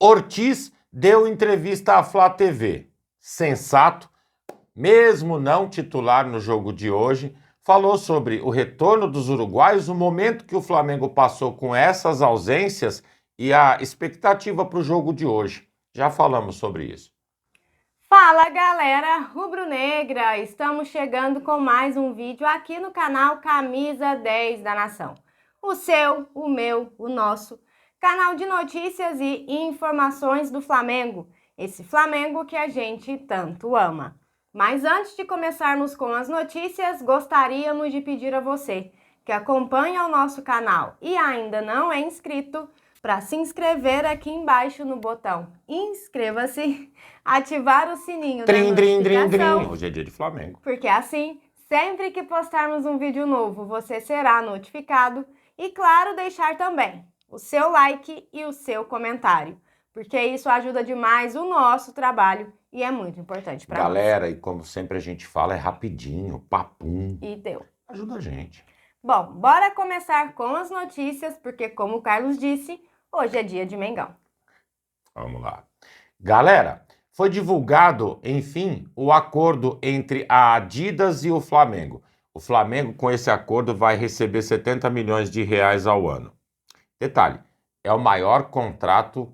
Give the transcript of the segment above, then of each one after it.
Ortiz deu entrevista à Flá TV. Sensato, mesmo não titular no jogo de hoje, falou sobre o retorno dos uruguaios, o momento que o Flamengo passou com essas ausências e a expectativa para o jogo de hoje. Já falamos sobre isso. Fala galera rubro-negra, estamos chegando com mais um vídeo aqui no canal Camisa 10 da Nação. O seu, o meu, o nosso canal de notícias e informações do Flamengo, esse Flamengo que a gente tanto ama. Mas antes de começarmos com as notícias, gostaríamos de pedir a você que acompanha o nosso canal e ainda não é inscrito, para se inscrever aqui embaixo no botão inscreva-se, ativar o sininho da notificação. Hoje é dia de Flamengo. Porque assim, sempre que postarmos um vídeo novo, você será notificado. E claro, deixar também o seu like e o seu comentário, porque isso ajuda demais o nosso trabalho e é muito importante para nós. Galera, e como sempre a gente fala, é rapidinho, papum. E deu. Ajuda a gente. Bom, bora começar com as notícias, porque como o Carlos disse, hoje é dia de Mengão. Vamos lá. Galera, foi divulgado, enfim, o acordo entre a Adidas e o Flamengo. O Flamengo, com esse acordo, vai receber 70 milhões de reais ao ano. Detalhe, é o maior contrato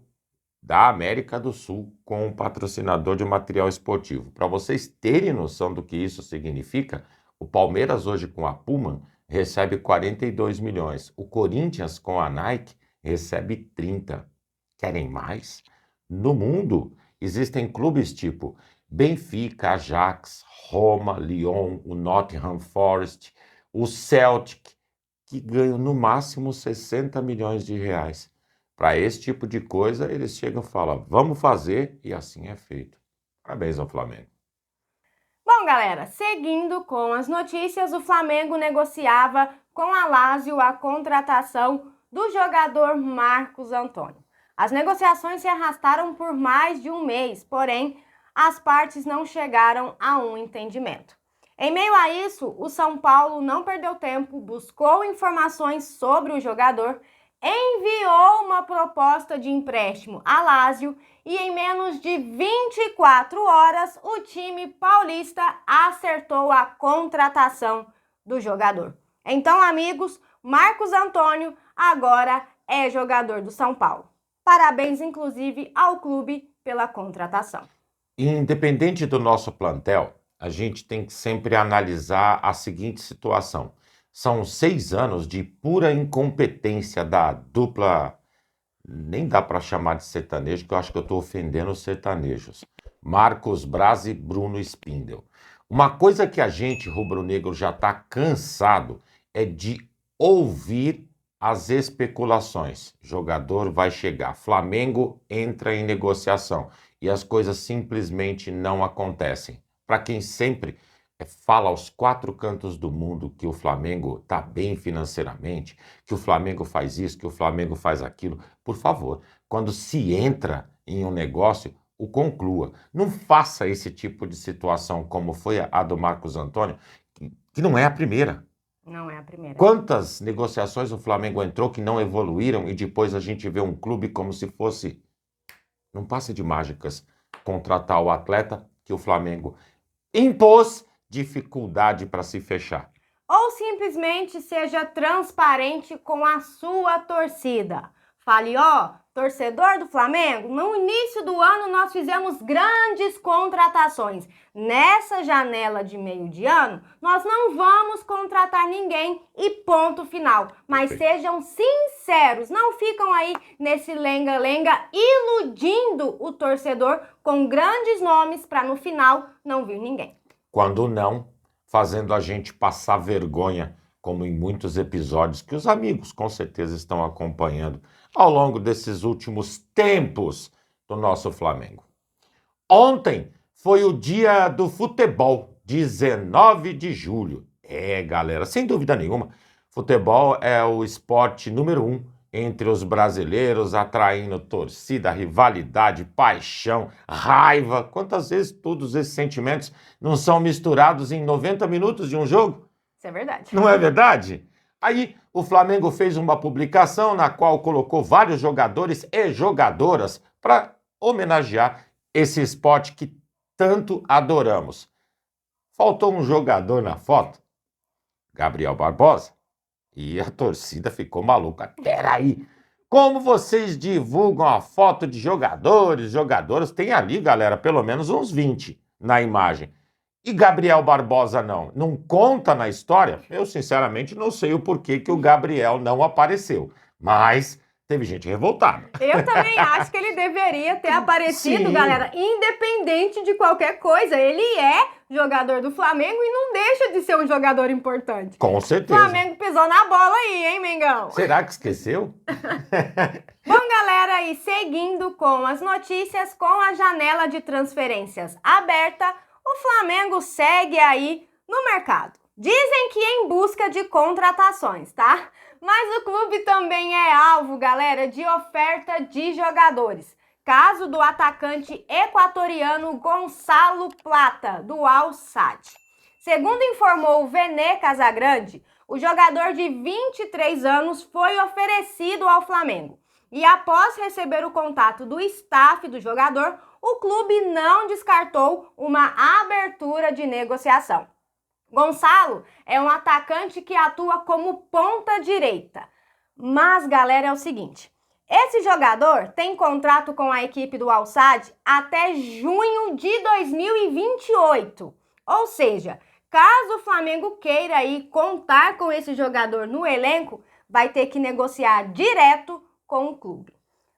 da América do Sul com um patrocinador de material esportivo. Para vocês terem noção do que isso significa, o Palmeiras hoje com a Puma recebe 42 milhões. O Corinthians com a Nike recebe 30. Querem mais? No mundo, existem clubes tipo Benfica, Ajax, Roma, Lyon, o Nottingham Forest, o Celtic, que ganham no máximo 60 milhões de reais. Para esse tipo de coisa, eles chegam e falam, vamos fazer, e assim é feito. Parabéns ao Flamengo. Bom, galera, seguindo com as notícias, o Flamengo negociava com a Lazio a contratação do jogador Marcos Antônio. As negociações se arrastaram por mais de um mês, porém, as partes não chegaram a um entendimento. Em meio a isso, o São Paulo não perdeu tempo, buscou informações sobre o jogador, enviou uma proposta de empréstimo à Lazio e em menos de 24 horas o time paulista acertou a contratação do jogador. Então, amigos, Marcos Antônio agora é jogador do São Paulo. Parabéns, inclusive, ao clube pela contratação. Independente do nosso plantel, a gente tem que sempre analisar a seguinte situação. São 6 anos de pura incompetência da dupla, nem dá para chamar de sertanejo, que eu acho que eu estou ofendendo os sertanejos. Marcos Braz e Bruno Spindel. Uma coisa que a gente, rubro-negro, já está cansado é de ouvir as especulações. Jogador vai chegar, Flamengo entra em negociação e as coisas simplesmente não acontecem. Para quem sempre fala aos 4 cantos do mundo que o Flamengo está bem financeiramente, que o Flamengo faz isso, que o Flamengo faz aquilo, por favor, quando se entra em um negócio, o conclua. Não faça esse tipo de situação como foi a do Marcos Antônio, que não é a primeira. Não é a primeira. Quantas negociações o Flamengo entrou que não evoluíram e depois a gente vê um clube como se fosse, não passe de mágicas, contratar o atleta que o Flamengo impôs dificuldade para se fechar. Ou simplesmente seja transparente com a sua torcida. Fale, ó, torcedor do Flamengo, no início do ano nós fizemos grandes contratações. Nessa janela de meio de ano, nós não vamos contratar ninguém e ponto final. Mas sejam sinceros, não ficam aí nesse lenga-lenga iludindo o torcedor com grandes nomes para no final não vir ninguém. Quando não, fazendo a gente passar vergonha, como em muitos episódios que os amigos com certeza estão acompanhando ao longo desses últimos tempos do nosso Flamengo. Ontem foi o dia do futebol, 19 de julho. Galera, sem dúvida nenhuma, futebol é o esporte número 1 entre os brasileiros, atraindo torcida, rivalidade, paixão, raiva. Quantas vezes todos esses sentimentos não são misturados em 90 minutos de um jogo? Isso é verdade. Não é verdade? Aí o Flamengo fez uma publicação na qual colocou vários jogadores e jogadoras para homenagear esse esporte que tanto adoramos. Faltou um jogador na foto, Gabriel Barbosa, e a torcida ficou maluca. Peraí, como vocês divulgam a foto de jogadores, jogadoras? Tem ali, galera, pelo menos uns 20 na imagem. E Gabriel Barbosa não conta na história? Eu, sinceramente, não sei o porquê que o Gabriel não apareceu. Mas teve gente revoltada. Eu também acho que ele deveria ter aparecido, Sim. galera, independente de qualquer coisa. Ele é jogador do Flamengo e não deixa de ser um jogador importante. Com O certeza. Flamengo pisou na bola aí, hein, Mengão? Será que esqueceu? Bom, galera, e seguindo com as notícias, com a janela de transferências aberta, o Flamengo segue aí no mercado. Dizem que em busca de contratações, tá? Mas o clube também é alvo, galera, de oferta de jogadores. Caso do atacante equatoriano Gonçalo Plata, do Al Sadd. Segundo informou o Vene Casagrande, o jogador de 23 anos foi oferecido ao Flamengo. E após receber o contato do staff do jogador, o clube não descartou uma abertura de negociação. Gonçalo é um atacante que atua como ponta direita. Mas, galera, é o seguinte, esse jogador tem contrato com a equipe do Al Sadd até junho de 2028. Ou seja, caso o Flamengo queira aí contar com esse jogador no elenco, vai ter que negociar direto com o clube.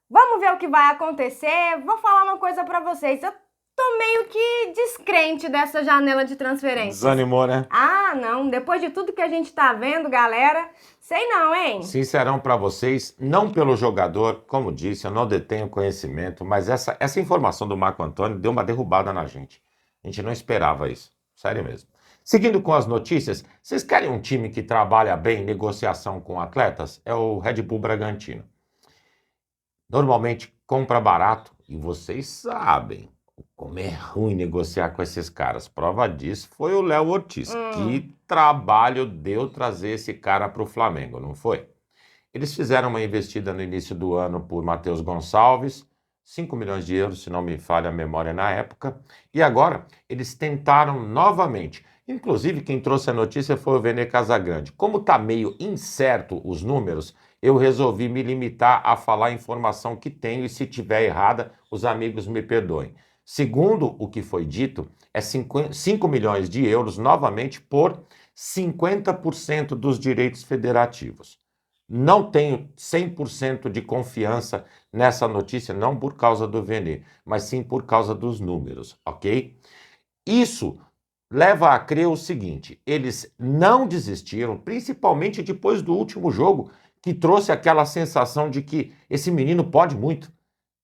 Vamos ver o que vai acontecer. Vou falar uma coisa pra vocês. Eu tô meio que descrente dessa janela de transferência. Desanimou, né? Ah, não. Depois de tudo que a gente tá vendo, galera, sei não, hein? Sincerão para vocês, não pelo jogador, como disse, eu não detenho conhecimento, mas essa informação do Marco Antônio deu uma derrubada na gente. A gente não esperava isso. Sério mesmo. Seguindo com as notícias, vocês querem um time que trabalha bem em negociação com atletas? É o Red Bull Bragantino. Normalmente compra barato e vocês sabem como é ruim negociar com esses caras. Prova disso foi o Léo Ortiz. Que trabalho deu trazer esse cara para o Flamengo, não foi? Eles fizeram uma investida no início do ano por Matheus Gonçalves, 5 milhões de euros, se não me falha a memória na época, e agora eles tentaram novamente. Inclusive, quem trouxe a notícia foi o Vene Casagrande. Como está meio incerto os números, eu resolvi me limitar a falar a informação que tenho e se tiver errada, os amigos me perdoem. Segundo o que foi dito, é 5 milhões de euros novamente por 50% dos direitos federativos. Não tenho 100% de confiança nessa notícia, não por causa do Vene, mas sim por causa dos números, ok? Isso leva a crer o seguinte, eles não desistiram, principalmente depois do último jogo, que trouxe aquela sensação de que esse menino pode muito.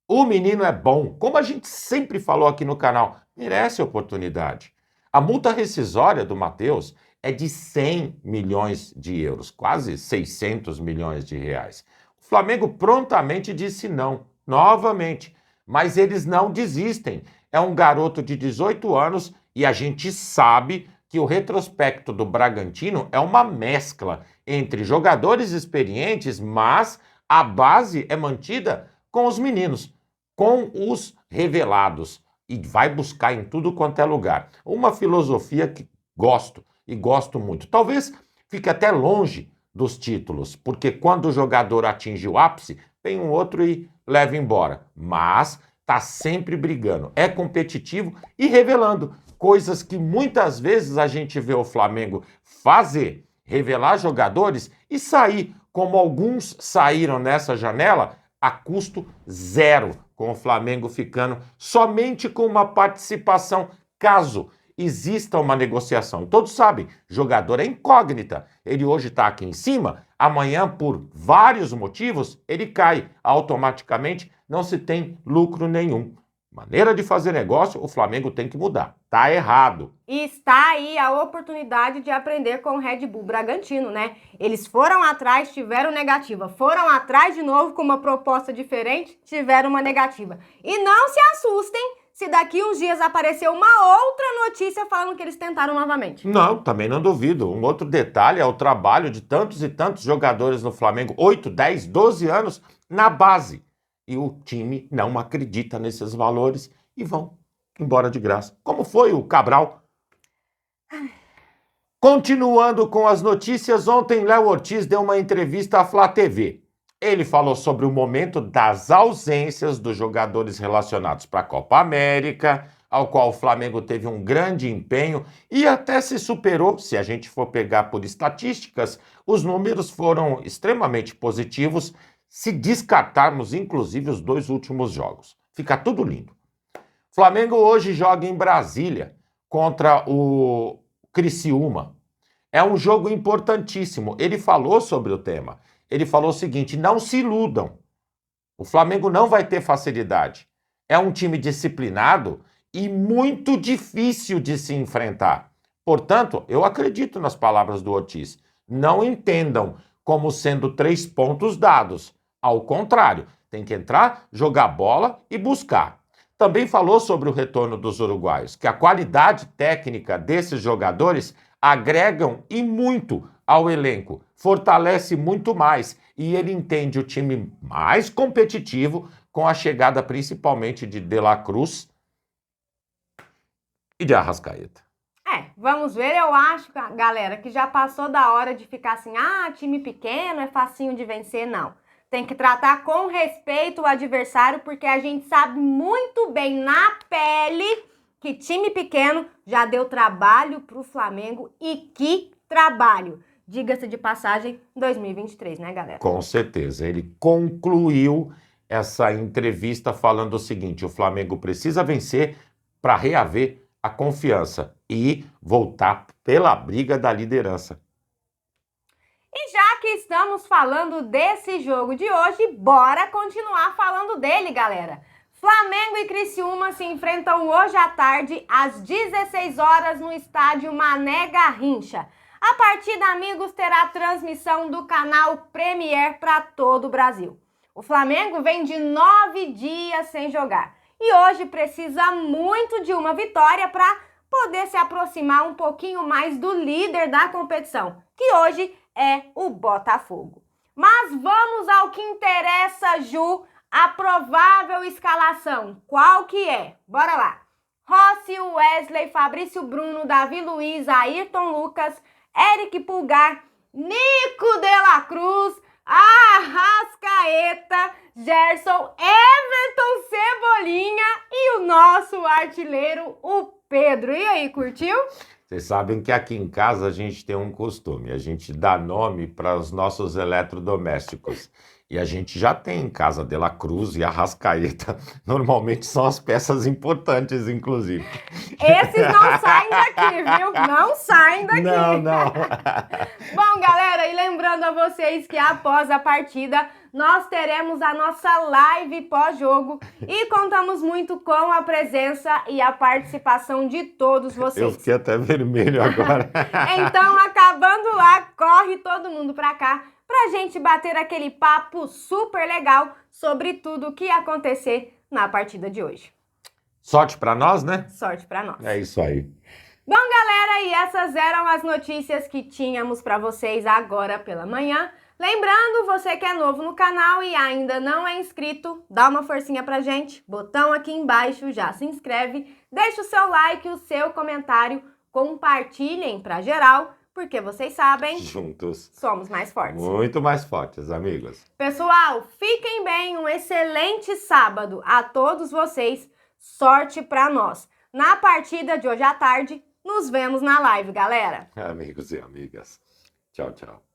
O menino é bom, como a gente sempre falou aqui no canal, merece oportunidade. A multa rescisória do Matheus é de 100 milhões de euros, quase 600 milhões de reais. O Flamengo prontamente disse não, novamente, mas eles não desistem. É um garoto de 18 anos e a gente sabe que o retrospecto do Bragantino é uma mescla entre jogadores experientes, mas a base é mantida com os meninos, com os revelados, e vai buscar em tudo quanto é lugar. Uma filosofia que gosto, e gosto muito. Talvez fique até longe dos títulos, porque quando o jogador atinge o ápice, vem um outro e leva embora. Mas está sempre brigando, é competitivo e revelando coisas que muitas vezes a gente vê o Flamengo fazer, revelar jogadores e sair, como alguns saíram nessa janela, a custo zero, com o Flamengo ficando somente com uma participação, caso exista uma negociação. Todos sabem, jogador é incógnita. Ele hoje está aqui em cima, amanhã, por vários motivos, ele cai. Automaticamente não se tem lucro nenhum. Maneira de fazer negócio, o Flamengo tem que mudar. Tá errado. E está aí a oportunidade de aprender com o Red Bull Bragantino, né? Eles foram atrás, tiveram negativa. Foram atrás de novo com uma proposta diferente, tiveram uma negativa. E não se assustem se daqui uns dias aparecer uma outra notícia falando que eles tentaram novamente. Não, também não duvido. Um outro detalhe é o trabalho de tantos e tantos jogadores no Flamengo, 8, 10, 12 anos na base. E o time não acredita nesses valores e vão embora de graça. Como foi o Cabral? Continuando com as notícias, ontem Léo Ortiz deu uma entrevista à Flá TV. Ele falou sobre o momento das ausências dos jogadores relacionados para a Copa América, ao qual o Flamengo teve um grande empenho e até se superou. Se a gente for pegar por estatísticas, os números foram extremamente positivos, se descartarmos inclusive os 2 últimos jogos. Fica tudo lindo. Flamengo hoje joga em Brasília contra o Criciúma. É um jogo importantíssimo. Ele falou sobre o tema. Ele falou o seguinte: não se iludam. O Flamengo não vai ter facilidade. É um time disciplinado e muito difícil de se enfrentar. Portanto, eu acredito nas palavras do Ortiz. Não entendam como sendo 3 pontos dados. Ao contrário, tem que entrar, jogar bola e buscar. Também falou sobre o retorno dos uruguaios, que a qualidade técnica desses jogadores agregam e muito ao elenco, fortalece muito mais e ele entende o time mais competitivo com a chegada principalmente de La Cruz e de Arrascaeta. Vamos ver, eu acho, galera, que já passou da hora de ficar assim, time pequeno, é facinho de vencer, não. Tem que tratar com respeito o adversário, porque a gente sabe muito bem na pele que time pequeno já deu trabalho para o Flamengo e que trabalho. Diga-se de passagem, 2023, né, galera? Com certeza. Ele concluiu essa entrevista falando o seguinte: o Flamengo precisa vencer para reaver a confiança e voltar pela briga da liderança. E já que estamos falando desse jogo de hoje, bora continuar falando dele, galera. Flamengo e Criciúma se enfrentam hoje à tarde, às 16 horas, no estádio Mané Garrincha. A partida, amigos, terá transmissão do canal Premier para todo o Brasil. O Flamengo vem de 9 dias sem jogar e hoje precisa muito de uma vitória para poder se aproximar um pouquinho mais do líder da competição, que hoje é o Botafogo. Mas vamos ao que interessa, Ju, a provável escalação. Qual que é? Bora lá. Rossi, Wesley, Fabrício Bruno, Davi Luiz, Ayrton Lucas, Eric Pulgar, Nico de la Cruz, Arrascaeta, Gerson, Everton Cebolinha e o nosso artilheiro, o Pedro. E aí, curtiu? Vocês sabem que aqui em casa a gente tem um costume, a gente dá nome para os nossos eletrodomésticos. E a gente já tem em casa De La Cruz e Arrascaeta. Normalmente são as peças importantes, inclusive. Esses não saem daqui, viu? Não saem daqui. Não. Bom, galera, e lembrando a vocês que após a partida, nós teremos a nossa live pós-jogo e contamos muito com a presença e a participação de todos vocês. Eu fiquei até vermelho agora. Então, acabando lá, corre todo mundo pra cá pra gente bater aquele papo super legal sobre tudo o que ia acontecer na partida de hoje. Sorte pra nós, né? Sorte pra nós. É isso aí. Bom, galera, e essas eram as notícias que tínhamos pra vocês agora pela manhã. Lembrando, você que é novo no canal e ainda não é inscrito, dá uma forcinha pra gente, botão aqui embaixo, já se inscreve, deixa o seu like, o seu comentário, compartilhem pra geral, porque vocês sabem, juntos somos mais fortes. Muito mais fortes, amigos. Pessoal, fiquem bem, um excelente sábado a todos vocês, sorte pra nós. Na partida de hoje à tarde, nos vemos na live, galera. Amigos e amigas, tchau, tchau.